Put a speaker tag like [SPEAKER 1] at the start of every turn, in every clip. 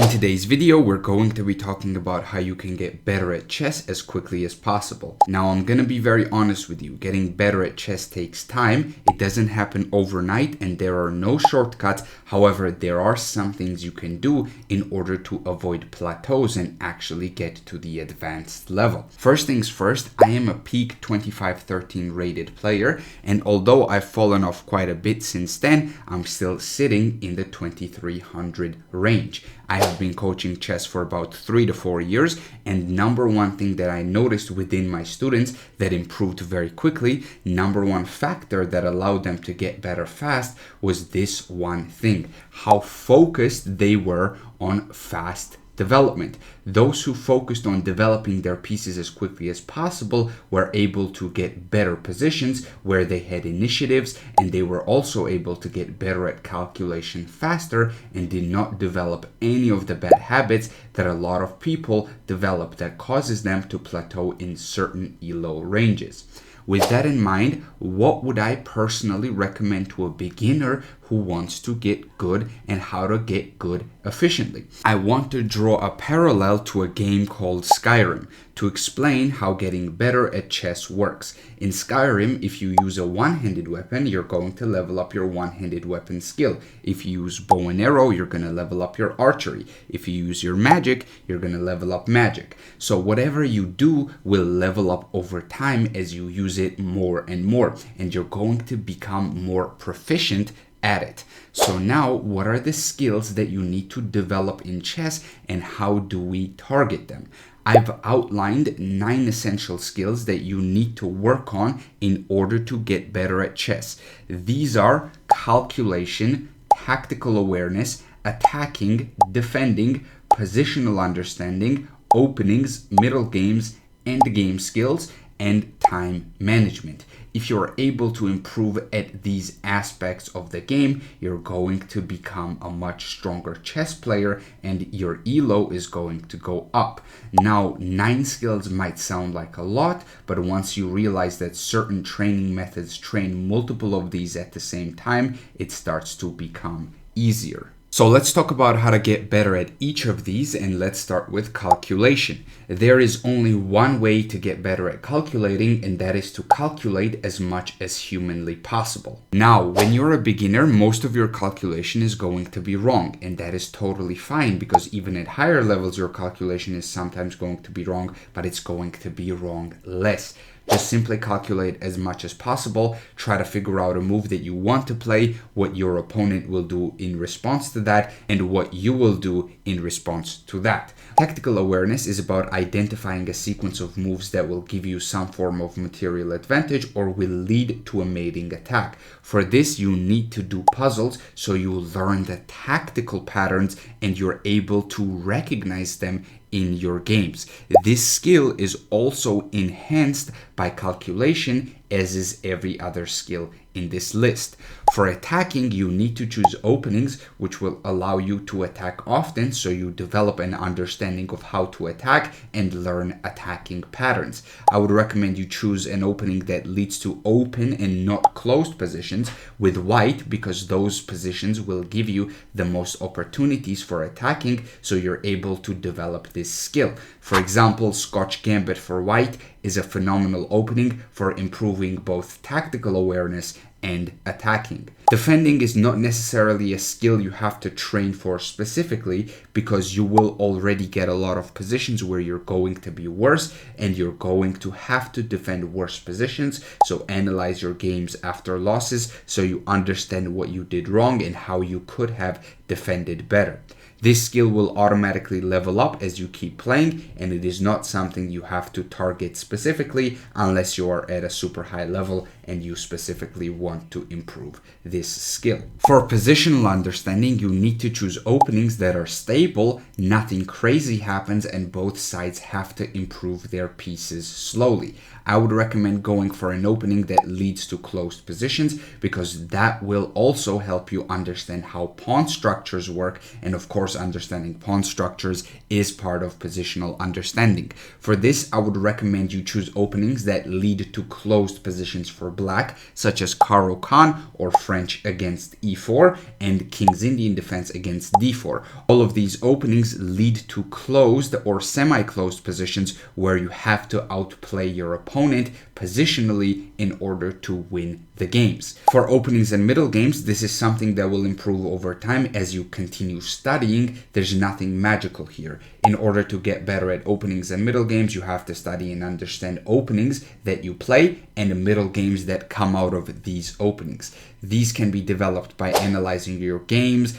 [SPEAKER 1] In today's video, we're going to be talking about how you can get better at chess as quickly as possible. Now, I'm going to be very honest with you. Getting better at chess takes time. It doesn't happen overnight and there are no shortcuts. However, there are some things you can do in order to avoid plateaus and actually get to the advanced level. First things first, I am a peak 25-13 rated player, and although I've fallen off quite a bit since then, I'm still sitting in the 2300 range. I have been coaching chess for about 3 to 4 years, and number one thing that I noticed within my students that improved very quickly, number one factor that allowed them to get better fast was this one thing: how focused they were on fast development. Those who focused on developing their pieces as quickly as possible were able to get better positions where they had initiatives, and they were also able to get better at calculation faster and did not develop any of the bad habits that a lot of people develop that causes them to plateau in certain elo ranges. With that in mind, what would I personally recommend to a beginner who wants to get good and how to get good efficiently? I want to draw a parallel to a game called Skyrim to explain how getting better at chess works. In Skyrim, if you use a one-handed weapon, you're going to level up your one-handed weapon skill. If you use bow and arrow, you're going to level up your archery. If you use your magic, you're going to level up magic. So whatever you do will level up over time as you use it more and more, and you're going to become more proficient at it. So now, what are the skills that you need to develop in chess, and how do we target them? I've outlined 9 essential skills that you need to work on in order to get better at chess. These are calculation, tactical awareness, attacking, defending, positional understanding, openings, middle games, endgame skills, and time management. If you're able to improve at these aspects of the game, you're going to become a much stronger chess player and your elo is going to go up. Now, 9 skills might sound like a lot, but once you realize that certain training methods train multiple of these at the same time, it starts to become easier. So let's talk about how to get better at each of these, and let's start with calculation. There is only one way to get better at calculating, and that is to calculate as much as humanly possible. Now, when you're a beginner, most of your calculation is going to be wrong, and that is totally fine because even at higher levels, your calculation is sometimes going to be wrong, but it's going to be wrong less. Just simply calculate as much as possible. Try to figure out a move that you want to play, what your opponent will do in response to that, and what you will do in response to that. Tactical awareness is about identifying a sequence of moves that will give you some form of material advantage or will lead to a mating attack. For this, you need to do puzzles so you learn the tactical patterns and you're able to recognize them in your games. This skill is also enhanced by calculation, as is every other skill in this list. For attacking, you need to choose openings, which will allow you to attack often, so you develop an understanding of how to attack and learn attacking patterns. I would recommend you choose an opening that leads to open and not closed positions with white, because those positions will give you the most opportunities for attacking, so you're able to develop this skill. For example, Scotch Gambit for white is a phenomenal opening for improving both tactical awareness and attacking. Defending is not necessarily a skill you have to train for specifically, because you will already get a lot of positions where you're going to be worse and you're going to have to defend worse positions. So analyze your games after losses so you understand what you did wrong and how you could have defended better. This skill will automatically level up as you keep playing, and it is not something you have to target specifically unless you are at a super high level and you specifically want to improve this skill. For positional understanding, you need to choose openings that are stable, nothing crazy happens, and both sides have to improve their pieces slowly. I would recommend going for an opening that leads to closed positions, because that will also help you understand how pawn structures work, and of course understanding pawn structures is part of positional understanding. For this, I would recommend you choose openings that lead to closed positions for black, such as Caro-Kann or French against e4 and King's Indian defense against d4. All of these openings lead to closed or semi-closed positions where you have to outplay your opponent positionally in order to win the games. For openings and middle games, this is something that will improve over time as you continue studying. There's nothing magical here. In order to get better at openings and middle games, you have to study and understand openings that you play and middle games that come out of these openings. These can be developed by analyzing your games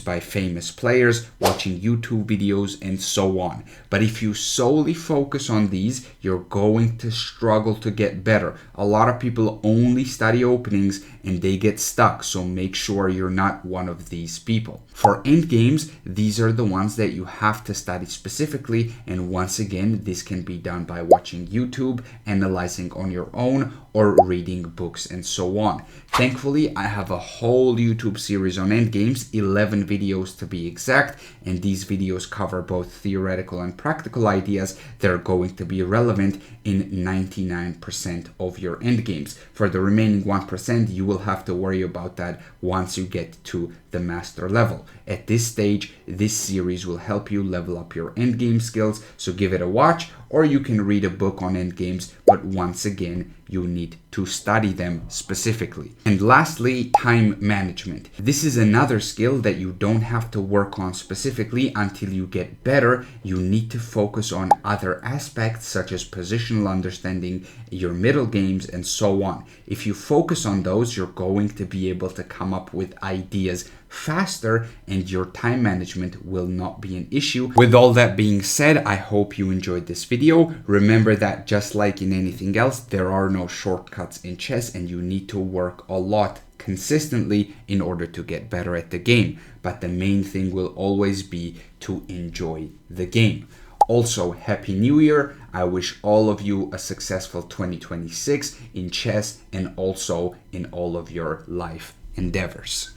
[SPEAKER 1] by famous players, watching YouTube videos, and so on. But if you solely focus on these, you're going to struggle to get better. A lot of people only study openings and they get stuck, so make sure you're not one of these people. For endgames, these are the ones that you have to study specifically, and once again, this can be done by watching YouTube, analyzing on your own, or reading books and so on. Thankfully, I have a whole YouTube series on endgames, 11 videos to be exact, and these videos cover both theoretical and practical ideas that are going to be relevant in 99% of your endgames. For the remaining 1%, you will have to worry about that once you get to the master level. At this stage, this series will help you level up your endgame skills, so give it a watch, or you can read a book on endgames, but once again, you need to study them specifically. And lastly, time management. This is another skill that you don't have to work on specifically until you get better. You need to focus on other aspects such as positional understanding, your middle games, and so on. If you focus on those, you're going to be able to come up with ideas faster and your time management will not be an issue. With all that being said, I hope you enjoyed this video. Remember that just like in anything else, there are no shortcuts in chess and you need to work a lot consistently in order to get better at the game. But the main thing will always be to enjoy the game. Also, Happy New Year. I wish all of you a successful 2026 in chess and also in all of your life endeavors.